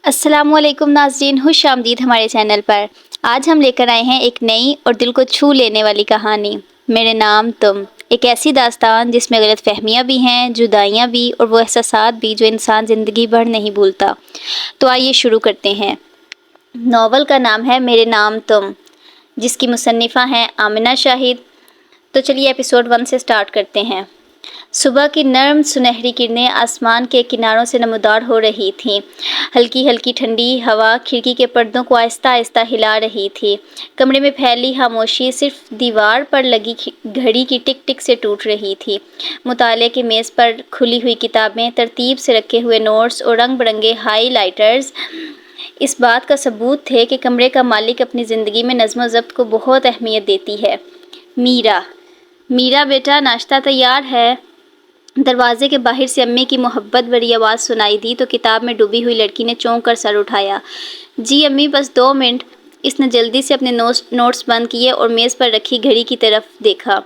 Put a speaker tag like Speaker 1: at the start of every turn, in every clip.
Speaker 1: السلام علیکم ناظرین، خوش آمدید ہمارے چینل پر۔ آج ہم لے کر آئے ہیں ایک نئی اور دل کو چھو لینے والی کہانی، میرے نام تم۔ ایک ایسی داستان جس میں غلط فہمیاں بھی ہیں، جدائیاں بھی، اور وہ احساسات بھی جو انسان زندگی بھر نہیں بھولتا۔ تو آئیے شروع کرتے ہیں۔ ناول کا نام ہے میرے نام تم، جس کی مصنفہ ہیں آمنہ شاہد۔ تو چلیے ایپیسوڈ 1 سے سٹارٹ کرتے ہیں۔ صبح کی نرم سنہری کرنیں آسمان کے کناروں سے نمودار ہو رہی تھیں۔ ہلکی ہلکی ٹھنڈی ہوا کھڑکی کے پردوں کو آہستہ آہستہ ہلا رہی تھی۔ کمرے میں پھیلی خاموشی صرف دیوار پر لگی گھڑی کی ٹک ٹک سے ٹوٹ رہی تھی۔ مطالعے کی میز پر کھلی ہوئی کتابیں، ترتیب سے رکھے ہوئے نوٹس اور رنگ برنگے ہائی لائٹرز اس بات کا ثبوت تھے کہ کمرے کا مالک اپنی زندگی میں نظم و ضبط کو بہت اہمیت دیتی ہے۔ میرا بیٹا، ناشتہ تیار ہے۔ دروازے کے باہر سے امی کی محبت بھری آواز سنائی دی تو کتاب میں ڈوبی ہوئی لڑکی نے چونک کر سر اٹھایا۔ جی امی، بس 2 منٹ۔ اس نے جلدی سے اپنے نوٹس بند کیے اور میز پر رکھی گھڑی کی طرف دیکھا۔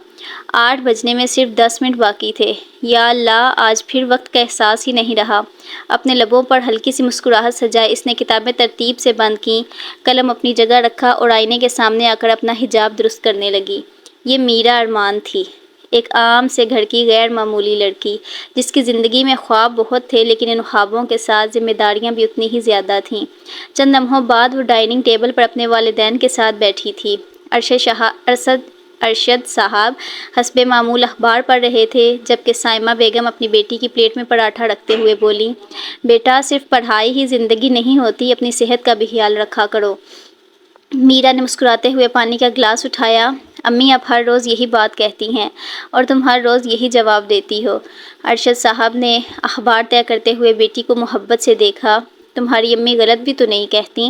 Speaker 1: 8 بجنے میں صرف 10 منٹ باقی تھے۔ یا اللہ، آج پھر وقت کا احساس ہی نہیں رہا۔ اپنے لبوں پر ہلکی سی مسکراہٹ سجائے اس نے کتابیں ترتیب سے بند کیں، قلم اپنی جگہ رکھا اور آئینے کے سامنے آ کر اپنا حجاب درست کرنے لگی۔ یہ میرا ارمان تھی، ایک عام سے گھر کی غیر معمولی لڑکی، جس کی زندگی میں خواب بہت تھے لیکن ان خوابوں کے ساتھ ذمہ داریاں بھی اتنی ہی زیادہ تھیں۔ چند لمحوں بعد وہ ڈائننگ ٹیبل پر اپنے والدین کے ساتھ بیٹھی تھی۔ ارشد صاحب حسب معمول اخبار پڑھ رہے تھے، جبکہ سائمہ بیگم اپنی بیٹی کی پلیٹ میں پراٹھا رکھتے ہوئے بولیں، بیٹا، صرف پڑھائی ہی زندگی نہیں ہوتی، اپنی صحت کا بھی خیال رکھا کرو۔ میرا نے مسکراتے ہوئے پانی کا گلاس اٹھایا۔ امی، آپ ہر روز یہی بات کہتی ہیں اور تم ہر روز یہی جواب دیتی ہو۔ ارشد صاحب نے اخبار طے کرتے ہوئے بیٹی کو محبت سے دیکھا۔ تمہاری امی غلط بھی تو نہیں کہتی؟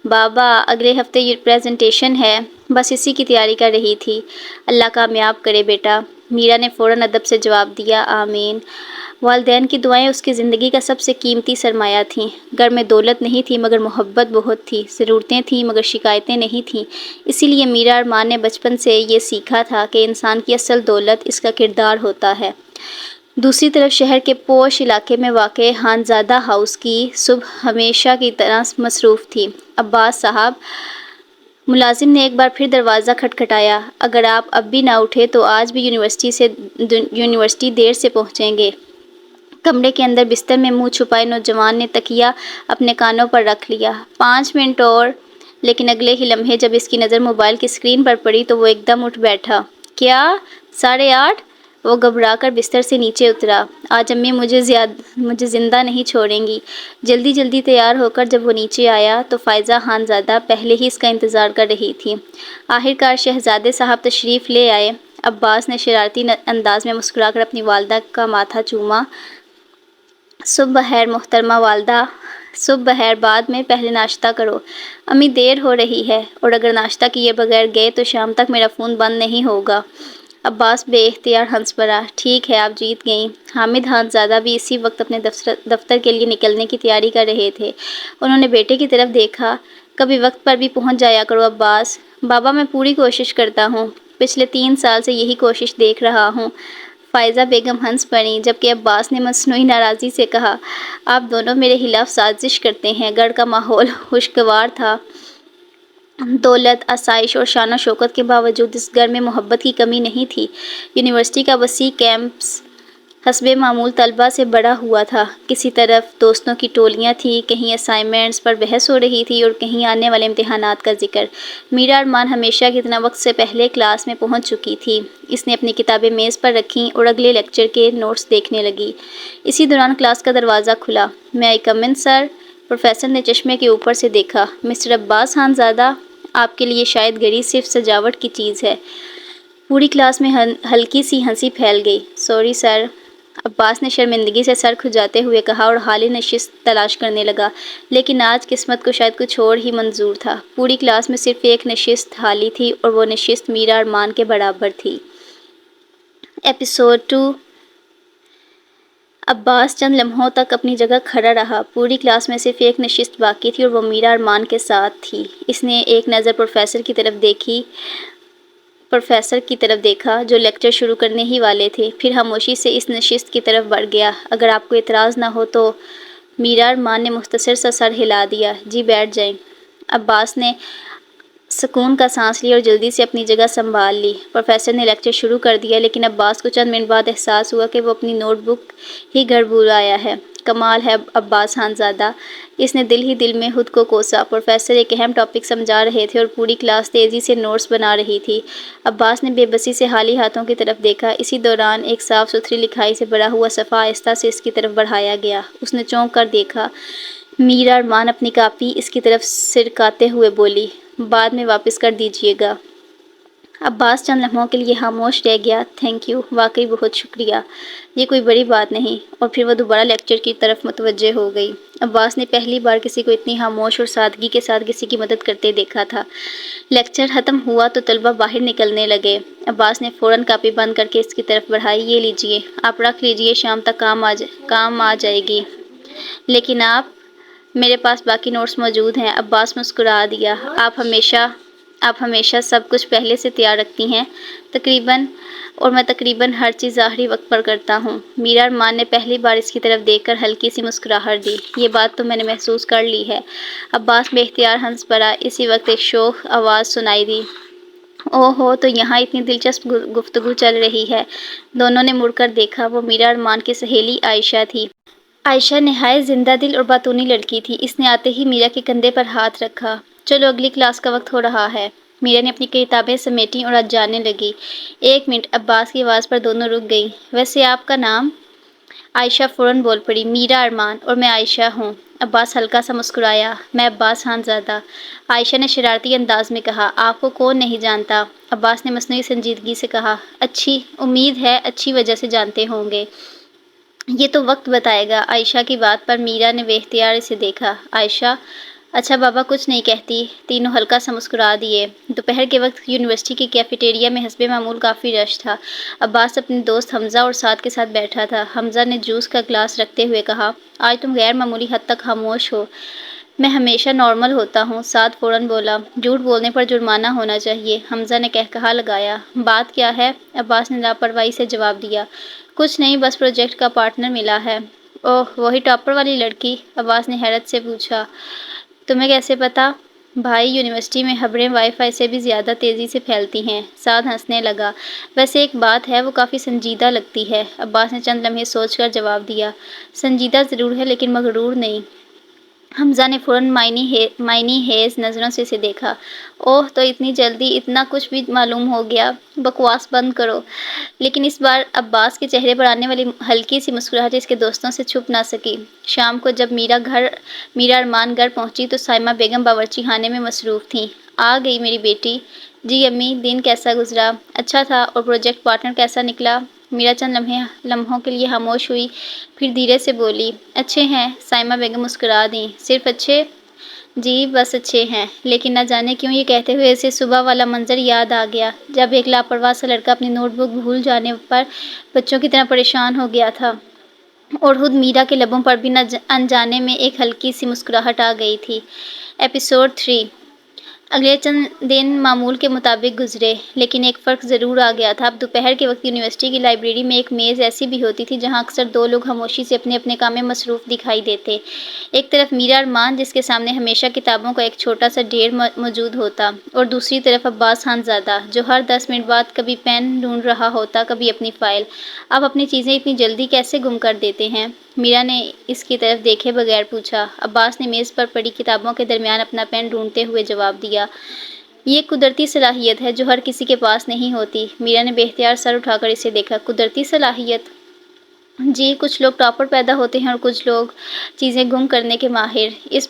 Speaker 1: بابا، اگلے ہفتے یہ پریزنٹیشن ہے، بس اسی کی تیاری کر رہی تھی۔ اللہ کامیاب کرے بیٹا۔ میرا نے فوراً ادب سے جواب دیا، آمین۔ والدین کی دعائیں اس کی زندگی کا سب سے قیمتی سرمایہ تھیں۔ گھر میں دولت نہیں تھی مگر محبت بہت تھی، ضرورتیں تھیں مگر شکایتیں نہیں تھیں۔ اسی لیے میرا ارمان نے بچپن سے یہ سیکھا تھا کہ انسان کی اصل دولت اس کا کردار ہوتا ہے۔ دوسری طرف شہر کے پوش علاقے میں واقع خانزادہ ہاؤس کی صبح ہمیشہ کی طرح مصروف تھی۔ عباس صاحب، ملازم نے ایک بار پھر دروازہ کھٹکھٹایا۔ اگر آپ اب بھی نہ اٹھے تو آج بھی یونیورسٹی دیر سے پہنچیں گے۔ کمرے کے اندر بستر میں منہ چھپائے نوجوان نے تکیہ اپنے کانوں پر رکھ لیا۔ 5 منٹ اور۔ لیکن اگلے ہی لمحے جب اس کی نظر موبائل کی اسکرین پر پڑی تو وہ ایک دم اٹھ بیٹھا۔ کیا؟ 8:30؟ وہ گھبرا کر بستر سے نیچے اترا۔ آج امی مجھے زندہ نہیں چھوڑیں گی۔ جلدی تیار ہو کر جب وہ نیچے آیا تو فائزہ خانزادہ پہلے ہی اس کا انتظار کر رہی تھی۔ آخرکار شہزادے صاحب تشریف لے آئے۔ عباس نے شرارتی انداز میں مسکرا کر اپنی والدہ کا ماتھا چوما۔ صبح بخیر محترمہ والدہ۔ صبح بخیر، بعد میں، پہلے ناشتہ کرو۔ امی، دیر ہو رہی ہے اور اگر ناشتہ کیے بغیر گئے تو شام تک میرا فون بند نہیں ہوگا۔ عباس بے اختیار ہنس پڑا۔ ٹھیک ہے، آپ جیت گئیں۔ حامد خانزادہ بھی اسی وقت اپنے دفتر کے لیے نکلنے کی تیاری کر رہے تھے۔ انہوں نے بیٹے کی طرف دیکھا۔ کبھی وقت پر بھی پہنچ جایا کرو عباس۔ بابا، میں پوری کوشش کرتا ہوں، پچھلے 3 سال سے یہی کوشش دیکھ رہا ہوں۔ فائزہ بیگم ہنس پڑیں، جبکہ عباس نے مصنوعی ناراضی سے کہا، آپ دونوں میرے خلاف سازش کرتے ہیں۔ گھر کا ماحول خوشگوار تھا۔ دولت، آسائش اور شان و شوکت کے باوجود اس گھر میں محبت کی کمی نہیں تھی۔ یونیورسٹی کا وسیع کیمپس حسب معمول طلباء سے بڑا ہوا تھا۔ کسی طرف دوستوں کی ٹولیاں تھیں، کہیں اسائنمنٹس پر بحث ہو رہی تھی اور کہیں آنے والے امتحانات کا ذکر۔ میرا ارمان ہمیشہ کی طرح وقت سے پہلے کلاس میں پہنچ چکی تھی۔ اس نے اپنی کتابیں میز پر رکھیں اور اگلے لیکچر کے نوٹس دیکھنے لگی۔ اسی دوران کلاس کا دروازہ کھلا۔ میں آئی کم ان سر؟ پروفیسر نے چشمے کے اوپر سے دیکھا۔ مسٹر عباس خانزادہ، آپ کے لیے شاید گھڑی صرف سجاوٹ کی چیز ہے۔ پوری کلاس میں ہلکی سی ہنسی پھیل گئی۔ سوری سر، عباس نے شرمندگی سے سر کھجاتے ہوئے کہا اور خالی نشست تلاش کرنے لگا۔ لیکن آج قسمت کو شاید کچھ اور ہی منظور تھا۔ پوری کلاس میں صرف ایک نشست خالی تھی اور وہ نشست میرا ارمان کے برابر تھی۔ ایپیسوڈ 2۔ عباس چند لمحوں تک اپنی جگہ کھڑا رہا۔ پوری کلاس میں صرف ایک نشست باقی تھی اور وہ میرا ارمان کے ساتھ تھی۔ اس نے ایک نظر پروفیسر کی طرف دیکھا جو لیکچر شروع کرنے ہی والے تھے، پھر خاموشی سے اس نشست کی طرف بڑھ گیا۔ اگر آپ کو اعتراض نہ ہو تو میرا ارمان نے مختصر سا سر ہلا دیا۔ جی بیٹھ جائیں۔ عباس نے سکون کا سانس لی اور جلدی سے اپنی جگہ سنبھال لی۔ پروفیسر نے لیکچر شروع کر دیا، لیکن عباس کو چند منٹ بعد احساس ہوا کہ وہ اپنی نوٹ بک ہی گھر بھول آیا ہے۔ کمال ہے عباس خانزادہ، اس نے دل ہی دل میں خود کو کوسا۔ پروفیسر ایک اہم ٹاپک سمجھا رہے تھے اور پوری کلاس تیزی سے نوٹس بنا رہی تھی۔ عباس نے بے بسی سے خالی ہاتھوں کی طرف دیکھا۔ اسی دوران ایک صاف ستھری لکھائی سے بھرا ہوا صفحہ آہستہ سے اس کی طرف بڑھایا گیا۔ اس نے چونک کر دیکھا۔ میرا ارمان اپنی کاپی اس کی طرف سرکاتے ہوئے بولی، بعد میں واپس کر دیجیے گا۔ عباس چند لمحوں کے لیے خاموش رہ گیا۔ تھینک یو، واقعی بہت شکریہ، یہ کوئی بڑی بات نہیں۔ اور پھر وہ دوبارہ لیکچر کی طرف متوجہ ہو گئی۔ عباس نے پہلی بار کسی کو اتنی خاموش اور سادگی کے ساتھ کسی کی مدد کرتے دیکھا تھا۔ لیکچر ختم ہوا تو طلبہ باہر نکلنے لگے۔ عباس نے فوراً کاپی بند کر کے اس کی طرف بڑھائی۔ یہ لیجیے، آپ رکھ لیجیے، شام تک کام آ جائے گی۔ لیکن میرے پاس باقی نوٹس موجود ہیں۔ عباس مسکرا دیا۔ آپ ہمیشہ سب کچھ پہلے سے تیار رکھتی ہیں؟ تقریباً ہر چیز آخری وقت پر کرتا ہوں۔ میرا ارمان نے پہلی بار اس کی طرف دیکھ کر ہلکی سی مسکراہٹ دی۔ یہ بات تو میں نے محسوس کر لی ہے۔ عباس بے اختیار ہنس پڑا۔ اسی وقت ایک شوخ آواز سنائی دی۔ اوہ ہو، تو یہاں اتنی دلچسپ گفتگو چل رہی ہے۔ دونوں نے مڑ کر دیکھا۔ وہ میرا ارمان کی سہیلی عائشہ تھی۔ عائشہ نہایت زندہ دل اور باتونی لڑکی تھی۔ اس نے آتے ہی میرا کے کندھے پر ہاتھ رکھا۔ چلو اگلی کلاس کا وقت ہو رہا ہے۔ میرا نے اپنی کتابیں سمیٹیں اور آج جانے لگی۔ ایک منٹ، عباس کی آواز پر دونوں رک گئیں۔ ویسے آپ کا نام؟ عائشہ فوراً بول پڑی۔ میرا ارمان، اور میں عائشہ ہوں۔ عباس ہلکا سا مسکرایا۔ میں عباس خانزادہ، عائشہ نے شرارتی انداز میں کہا۔ آپ کو کون نہیں جانتا؟ عباس نے مصنوعی سنجیدگی سے کہا۔ امید ہے اچھی وجہ سے جانتے ہوں گے۔ یہ تو وقت بتائے گا۔ عائشہ کی بات پر میرا نے بے اختیار اسے دیکھا۔ عائشہ، اچھا بابا کچھ نہیں کہتی۔ تینوں ہلکا سا مسکرا دیے۔ دوپہر کے وقت یونیورسٹی کی کیفیٹیریا میں حسب معمول کافی رش تھا۔ عباس اپنے دوست حمزہ اور سعد کے ساتھ بیٹھا تھا۔ حمزہ نے جوس کا گلاس رکھتے ہوئے کہا، آج تم غیر معمولی حد تک خاموش ہو۔ میں ہمیشہ نارمل ہوتا ہوں، سعد فوراً بولا۔ جھوٹ بولنے پر جرمانہ ہونا چاہیے، حمزہ نے کہا لگایا۔ بات کیا ہے؟ عباس نے لاپرواہی سے جواب دیا۔ کچھ نہیں، بس پروجیکٹ کا پارٹنر ملا ہے۔ اوہ، وہی ٹاپر والی لڑکی؟ عباس نے حیرت سے پوچھا۔ تمہیں کیسے پتا؟ بھائی، یونیورسٹی میں خبریں وائی فائی سے بھی زیادہ تیزی سے پھیلتی ہیں۔ سعد ہنسنے لگا۔ ویسے ایک بات ہے، وہ کافی سنجیدہ لگتی ہے۔ عباس نے چند لمحے سوچ کر جواب دیا۔ سنجیدہ ضرور ہے لیکن مغرور نہیں۔ حمزہ نے فوراً معنی خیز نظروں سے اسے دیکھا۔ اوہ، تو اتنی جلدی اتنا کچھ بھی معلوم ہو گیا؟ بکواس بند کرو۔ لیکن اس بار عباس کے چہرے پر آنے والی ہلکی سی مسکراہٹ اس کے دوستوں سے چھپ نہ سکی۔ شام کو جب میرا ارمان گھر پہنچی تو سائمہ بیگم باورچی خانے میں مصروف تھیں۔ آ گئی میری بیٹی؟ جی امی، دن کیسا گزرا؟ اچھا تھا۔ اور پروجیکٹ پارٹنر کیسا نکلا؟ میرا چند لمحوں کے لیے خاموش ہوئی، پھر دھیرے سے بولی، اچھے ہیں۔ سائمہ بیگم مسکرا دیں۔ صرف اچھے؟ جی بس اچھے ہیں۔ لیکن نہ جانے کیوں یہ کہتے ہوئے اسے صبح والا منظر یاد آ گیا جب ایک لاپرواہ سا لڑکا اپنی نوٹ بک بھول جانے پر بچوں کی طرح پریشان ہو گیا تھا، اور خود میرا کے لبوں پر بھی انجانے میں ایک ہلکی سی مسکراہٹ آ گئی تھی۔ ایپیسوڈ 3۔ اگلے چند دن معمول کے مطابق گزرے، لیکن ایک فرق ضرور آ گیا تھا۔ اب دوپہر کے وقت یونیورسٹی کی لائبریری میں ایک میز ایسی بھی ہوتی تھی جہاں اکثر دو لوگ خاموشی سے اپنے اپنے کام میں مصروف دکھائی دیتے۔ ایک طرف میرا ارمان، جس کے سامنے ہمیشہ کتابوں کا ایک چھوٹا سا ڈھیر موجود ہوتا، اور دوسری طرف عباس خانزادہ، جو ہر 10 منٹ بعد کبھی پین ڈھونڈ رہا ہوتا، کبھی اپنی فائل۔ آپ اپنی چیزیں اتنی جلدی کیسے گم کر دیتے ہیں؟ میرا نے اس کی طرف دیکھے بغیر پوچھا۔ عباس نے میز پر پڑی کتابوں کے درمیان اپنا پین ڈھونڈتے ہوئے جواب دیا، یہ ایک قدرتی صلاحیت ہے جو ہر کسی کے پاس نہیں ہوتی۔ میرا نے بے اختیار سر اٹھا کر اسے دیکھا۔ قدرتی صلاحیت؟ جی، کچھ لوگ ٹاپر پیدا ہوتے ہیں اور کچھ لوگ چیزیں گم کرنے کے ماہر۔ اس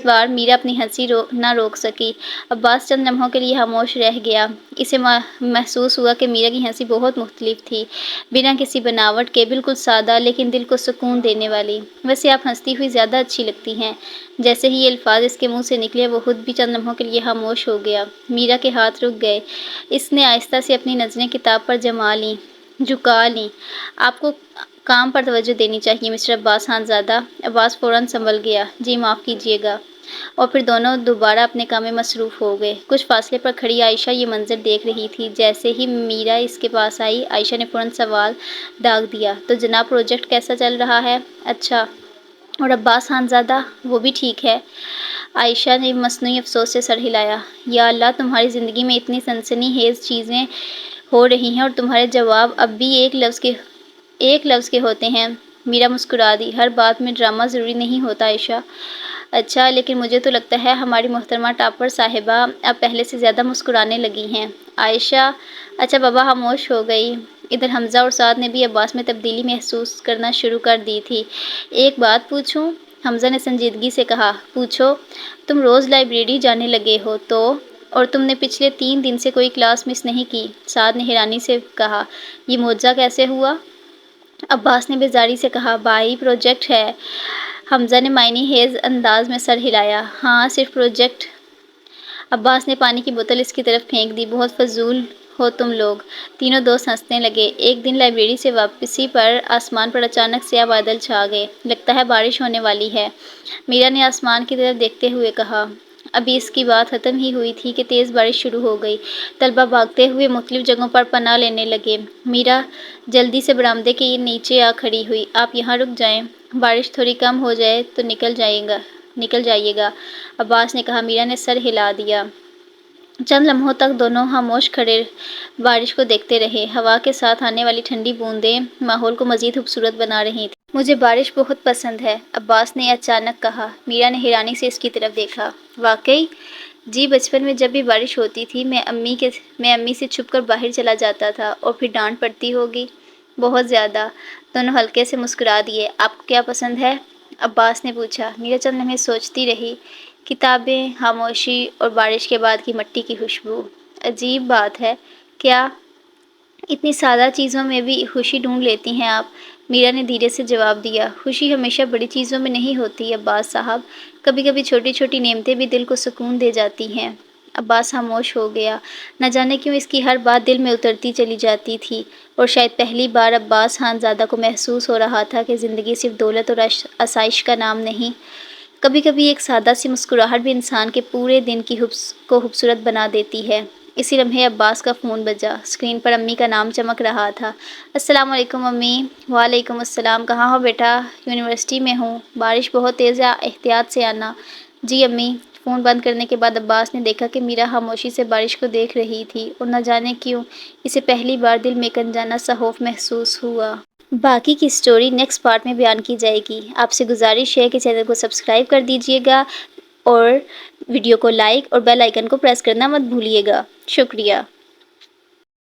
Speaker 1: بار میرا اپنی ہنسی نہ روک سکی۔ عباس چند لمحوں کے لیے خاموش رہ گیا۔ اسے محسوس ہوا کہ میرا کی ہنسی بہت مختلف تھی، بنا کسی بناوٹ کے، بالکل سادہ لیکن دل کو سکون دینے والی۔ ویسے آپ ہنستی ہوئی زیادہ اچھی لگتی ہیں۔ جیسے ہی یہ الفاظ اس کے منہ سے نکلے وہ خود بھی چند لمحوں کے لیے خاموش ہو گیا۔ میرا کے ہاتھ رک گئے۔ اس نے آہستہ سے اپنی نظریں کتاب پر جھکا لیں۔ آپ کو کام پر توجہ دینی چاہیے مسٹر عباس خانزادہ۔ عباس فوراً سنبھل گیا۔ جی معاف کیجیے گا۔ اور پھر دونوں دوبارہ اپنے کام میں مصروف ہو گئے۔ کچھ فاصلے پر کھڑی عائشہ یہ منظر دیکھ رہی تھی۔ جیسے ہی میرا اس کے پاس آئی، عائشہ نے فوراً سوال داغ دیا، تو جناب پروجیکٹ کیسا چل رہا ہے؟ اچھا اور عباس خانزادہ وہ بھی ٹھیک ہے؟ عائشہ نے مصنوعی افسوس سے سر ہلایا۔ یا اللہ، تمہاری زندگی میں اتنی سنسنی خیز چیزیں ہو رہی ہیں اور تمہارے جواب اب بھی ایک لفظ کے ہوتے ہیں۔ میرا مسکرا دی۔ ہر بات میں ڈرامہ ضروری نہیں ہوتا عائشہ۔ اچھا، لیکن مجھے تو لگتا ہے ہماری محترمہ ٹاپر صاحبہ اب پہلے سے زیادہ مسکرانے لگی ہیں۔ عائشہ اچھا بابا خاموش ہو گئی۔ ادھر حمزہ اور سعد نے بھی عباس میں تبدیلی محسوس کرنا شروع کر دی تھی۔ ایک بات پوچھوں؟ حمزہ نے سنجیدگی سے کہا۔ پوچھو۔ تم روز لائبریری جانے لگے ہو تو؟ اور تم نے پچھلے 3 دن سے کوئی کلاس مس نہیں کی؟ سعد نے حیرانی سے کہا۔ یہ معجزہ کیسے ہوا؟ عباس نے بیزاری سے کہا۔ بھائی پروجیکٹ ہے۔ حمزہ نے معنی خیز انداز میں سر ہلایا۔ ہاں صرف پروجیکٹ۔ عباس نے پانی کی بوتل اس کی طرف پھینک دی۔ بہت فضول ہو تم لوگ۔ تینوں دوست ہنسنے لگے۔ ایک دن لائبریری سے واپسی پر آسمان پر اچانک سیاہ بادل چھا گئے۔ لگتا ہے بارش ہونے والی ہے، میرا نے آسمان کی طرف دیکھتے ہوئے کہا۔ ابھی اس کی بات ختم ہی ہوئی تھی کہ تیز بارش شروع ہو گئی۔ طلبہ بھاگتے ہوئے مختلف جگہوں پر پناہ لینے لگے۔ میرا جلدی سے برآمدے کے نیچے آ کھڑی ہوئی۔ آپ یہاں رک جائیں، بارش تھوڑی کم ہو جائے تو نکل جائیے گا، عباس نے کہا۔ میرا نے سر ہلا دیا۔ چند لمحوں تک دونوں خاموش کھڑے بارش کو دیکھتے رہے۔ ہوا کے ساتھ آنے والی ٹھنڈی بوندیں ماحول کو مزید خوبصورت بنا رہی تھیں۔ مجھے بارش بہت پسند ہے، عباس نے اچانک کہا۔ میرا نے حیرانی سے اس کی طرف دیکھا۔ واقعی؟ جی، بچپن میں جب بھی بارش ہوتی تھی میں امی سے چھپ کر باہر چلا جاتا تھا اور پھر ڈانٹ پڑتی ہوگی۔ بہت زیادہ۔ دونوں ہلکے سے مسکرا دیے۔ آپ کو کیا پسند ہے؟ عباس نے پوچھا۔ میرا چند لمحے سوچتی رہی۔ کتابیں، خاموشی اور بارش کے بعد کی مٹی کی خوشبو۔ عجیب بات ہے، کیا اتنی سادہ چیزوں میں بھی خوشی ڈھونڈ لیتی ہیں آپ؟ میرا نے دھیرے سے جواب دیا۔ خوشی ہمیشہ بڑی چیزوں میں نہیں ہوتی عباس صاحب، کبھی کبھی چھوٹی چھوٹی نعمتیں بھی دل کو سکون دے جاتی ہیں۔ عباس خاموش ہو گیا۔ نہ جانے کیوں اس کی ہر بات دل میں اترتی چلی جاتی تھی، اور شاید پہلی بار عباس خانزادہ کو محسوس ہو رہا تھا کہ زندگی صرف دولت اور آسائش کا نام نہیں، کبھی کبھی ایک سادہ سی مسکراہٹ بھی انسان کے پورے دن کو خوبصورت بنا دیتی ہے۔ اسی لمحے عباس کا فون بجا۔ اسکرین پر امی کا نام چمک رہا تھا۔ السلام علیکم امی۔ وعلیکم السلام۔ کہاں ہو بیٹا؟ یونیورسٹی میں ہوں۔ بارش بہت تیز ہے، احتیاط سے آنا۔ جی امی۔ فون بند کرنے کے بعد عباس نے دیکھا کہ میرا خاموشی سے بارش کو دیکھ رہی تھی، اور نہ جانے کیوں اسے پہلی بار دل میں ایک انجانا سا خوف محسوس ہوا۔ باقی کی سٹوری نیکسٹ پارٹ میں بیان کی جائے گی۔ آپ سے گزارش ہے کہ چینل کو سبسکرائب کر دیجیے گا اور ویڈیو کو لائک اور بیل آئیکن کو پریس کرنا مت بھولیے گا۔ شکریہ۔